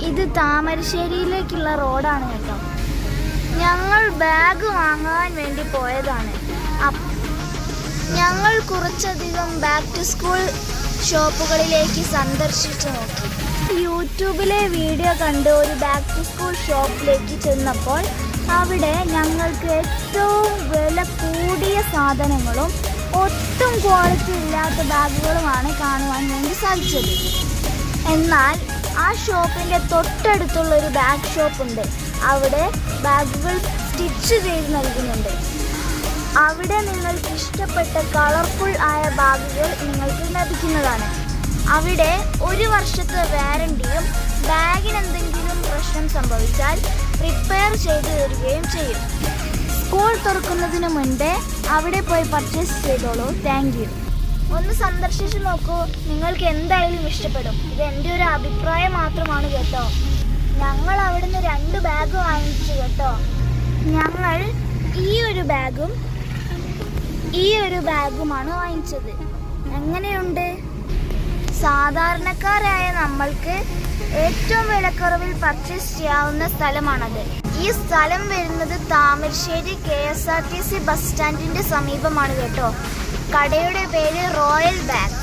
ഇത് താമരശ്ശേരിയിലേക്കുള്ള റോഡാണ് കേട്ടോ. ഞങ്ങൾ ബാഗ് വാങ്ങാൻ വേണ്ടി പോയതാണ്. ഞങ്ങൾ കുറച്ചധികം ബാക്ക് ടു സ്കൂൾ ഷോപ്പുകളിലേക്ക് സന്ദർശിച്ചു നോക്കി. യൂട്യൂബിലെ വീഡിയോ കണ്ട് ഒരു ബാക്ക് ടു സ്കൂൾ ഷോപ്പിലേക്ക് ചെന്നപ്പോൾ അവിടെ ഞങ്ങൾക്ക് ഏറ്റവും വില കൂടിയ സാധനങ്ങളും ഒട്ടും ക്വാളിറ്റി ഇല്ലാത്ത ബാഗുകളുമാണ് കാണുവാൻ വേണ്ടി സാധിച്ചത്. എന്നാൽ ആ ഷോപ്പിൻ്റെ തൊട്ടടുത്തുള്ളൊരു ബാഗ് ഷോപ്പുണ്ട്. അവിടെ ബാഗുകൾ സ്റ്റിച്ച് ചെയ്ത് നൽകുന്നുണ്ട്. അവിടെ നിങ്ങൾക്ക് ഇഷ്ടപ്പെട്ട കളർഫുൾ ആയ ബാഗുകൾ നിങ്ങൾക്ക് ലഭിക്കുന്നതാണ്. അവിടെ 1 വർഷത്തെ വാറണ്ടിയും ബാഗിന് എന്തെങ്കിലും പ്രശ്നം സംഭവിച്ചാൽ റിപ്പയർ ചെയ്ത് തരികയും ചെയ്യും. സ്കൂൾ തുറക്കുന്നതിന് മുൻപേ അവിടെ പോയി പർച്ചേസ് ചെയ്തോളൂ. Thank you. ഒന്ന് സന്ദർശിച്ച് നോക്കൂ, നിങ്ങൾക്ക് എന്തായാലും ഇഷ്ടപ്പെടും. ഇത് എൻ്റെ ഒരു അഭിപ്രായം മാത്രമാണ് കേട്ടോ. ഞങ്ങൾ അവിടുന്ന് 2 ബാഗ് വാങ്ങിച്ചു കേട്ടോ. ഞങ്ങൾ ഈ ഒരു ബാഗുമാണ് വാങ്ങിച്ചത്. എങ്ങനെയുണ്ട്? സാധാരണക്കാരായ നമ്മൾക്ക് ഏറ്റവും വിലക്കുറവിൽ പർച്ചേസ് ചെയ്യാവുന്ന സ്ഥലമാണത്. ഈ സ്ഥലം വരുന്നത് താമരശ്ശേരി KSRTC ബസ് സ്റ്റാൻഡിന്റെ സമീപമാണ് കേട്ടോ. കടയുടെ പേര് റോയൽ ബാഗ്.